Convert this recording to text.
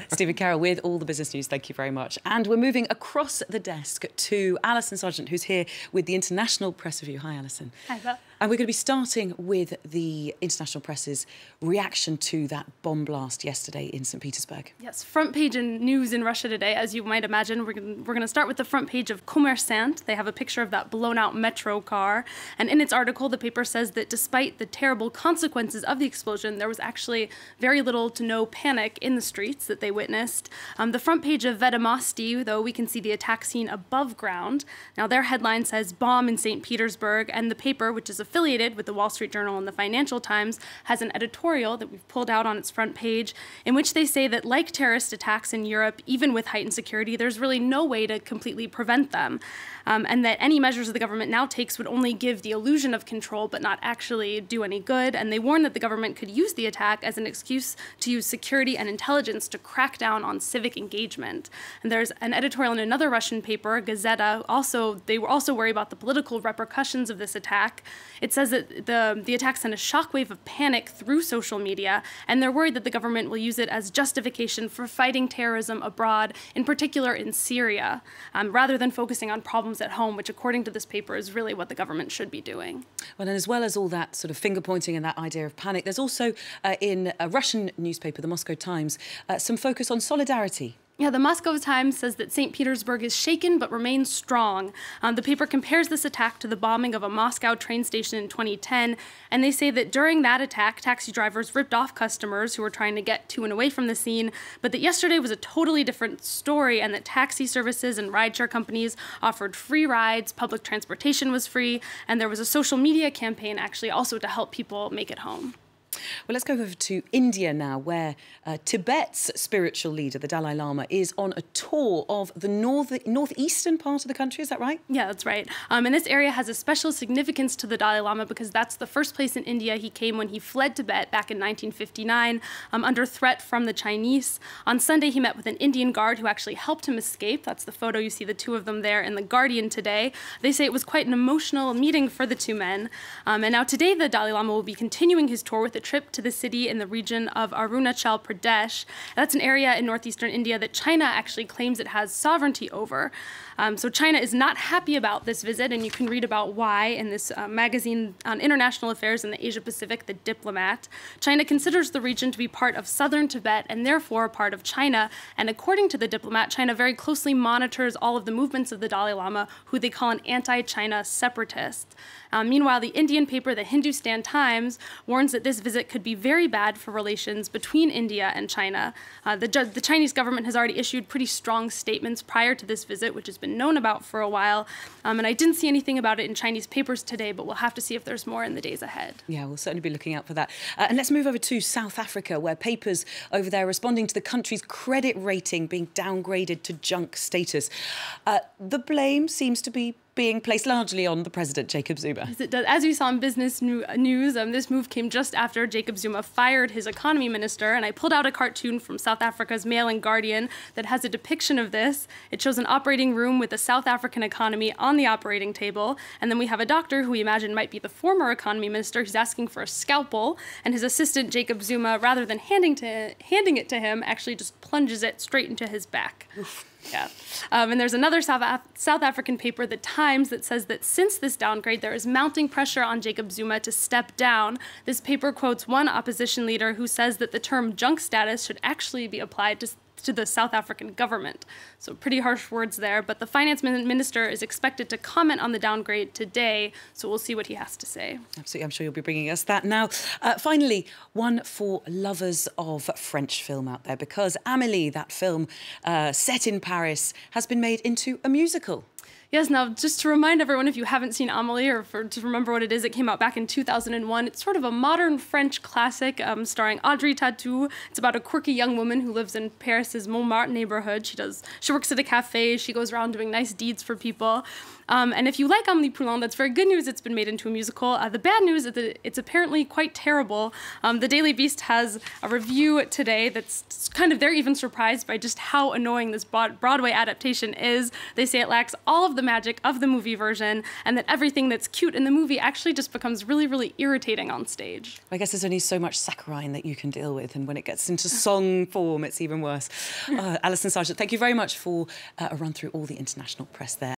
Stephen Carroll with all the business news. Thank you very much. And we're moving across the desk to Alison Sargent, who's here with the International Press Review. Hi, Alison. Hi, Beth. And we're going to be starting with the international press's reaction to that bomb blast yesterday in St Petersburg. Yes, front page in news in Russia today, as you might imagine. We're going to start with the front page of Kommersant. They have a picture of that blown-out metro car. And in its article, the paper says that despite the terrible consequences of the explosion, there was actually very little to no panic in the streets that they witnessed. The front page of Vedomosti, though, we can see the attack scene above ground. Now, their headline says, "Bomb in St Petersburg," and the paper, which is affiliated with the Wall Street Journal and the Financial Times, has an editorial that we've pulled out on its front page in which they say that, like terrorist attacks in Europe, even with heightened security, there's really no way to completely prevent them, and that any measures the government now takes would only give the illusion of control but not actually do any good. And they warn that the government could use the attack as an excuse to use security and intelligence to crack down on civic engagement. And there's an editorial in another Russian paper, Gazeta. They were also worried about the political repercussions of this attack. It says that the attack sent a shockwave of panic through social media, and they're worried that the government will use it as justification for fighting terrorism abroad, in particular in Syria, rather than focusing on problems at home, which, according to this paper, is really what the government should be doing. Well, and as well as all that sort of finger-pointing and that idea of panic, there's also, in a Russian newspaper, the Moscow Times, some focus on solidarity. Yeah, the Moscow Times says that St. Petersburg is shaken but remains strong. The paper compares this attack to the bombing of a Moscow train station in 2010, and they say that during that attack, taxi drivers ripped off customers who were trying to get to and away from the scene, but that yesterday was a totally different story, and that taxi services and rideshare companies offered free rides, public transportation was free, and there was a social media campaign actually also to help people make it home. Well, let's go over to India now, where Tibet's spiritual leader, the Dalai Lama, is on a tour of the northeastern part of the country. Is that right? Yeah, that's right. And this area has a special significance to the Dalai Lama because that's the first place in India he came when he fled Tibet back in 1959 under threat from the Chinese. On Sunday, he met with an Indian guard who actually helped him escape. That's the photo. You see the two of them there in The Guardian today. They say it was quite an emotional meeting for the two men. And now today, the Dalai Lama will be continuing his tour with a trip to the city in the region of Arunachal Pradesh. That's an area in northeastern India that China actually claims it has sovereignty over. So China is not happy about this visit, and you can read about why in this magazine on international affairs in the Asia-Pacific, The Diplomat. China considers the region to be part of southern Tibet and therefore a part of China. And according to The Diplomat, China very closely monitors all of the movements of the Dalai Lama, who they call an anti-China separatist. Meanwhile, the Indian paper, the Hindustan Times, warns that this visit could be very bad for relations between India and China. The Chinese government has already issued pretty strong statements prior to this visit, which has been known about for a while. And I didn't see anything about it in Chinese papers today, but we'll have to see if there's more in the days ahead. Yeah, we'll certainly be looking out for that. And let's move over to South Africa, where papers over there are responding to the country's credit rating being downgraded to junk status. The blame seems to be being placed largely on the president, Jacob Zuma. Yes, it does. As you saw in business news, this move came just after Jacob Zuma fired his economy minister, and I pulled out a cartoon from South Africa's Mail and Guardian that has a depiction of this. It shows an operating room with the South African economy on the operating table, and then we have a doctor who we imagine might be the former economy minister who's asking for a scalpel, and his assistant, Jacob Zuma, rather than handing it to him, actually just plunges it straight into his back. Oof. Yeah. And there's another South African paper, The Times, that says that since this downgrade, there is mounting pressure on Jacob Zuma to step down. This paper quotes one opposition leader who says that the term junk status should actually be applied to the South African government. So pretty harsh words there, but the finance minister is expected to comment on the downgrade today, so we'll see what he has to say. Absolutely, I'm sure you'll be bringing us that now. Finally, one for lovers of French film out there, because Amélie, that film set in Paris, has been made into a musical. Yes, now just to remind everyone, if you haven't seen Amélie, or to remember what it is, it came out back in 2001. It's sort of a modern French classic starring Audrey Tautou. It's about a quirky young woman who lives in Paris's Montmartre neighborhood. She works at a cafe, she goes around doing nice deeds for people. And if you like Amélie Poulain, that's very good news. It's been made into a musical. The bad news is that it's apparently quite terrible. The Daily Beast has a review today that's they're even surprised by just how annoying this Broadway adaptation is. They say it lacks all of the magic of the movie version, and that everything that's cute in the movie actually just becomes really, really irritating on stage. I guess there's only so much saccharine that you can deal with, and when it gets into song form, it's even worse. Alison Sargent, thank you very much for a run through all the international press there.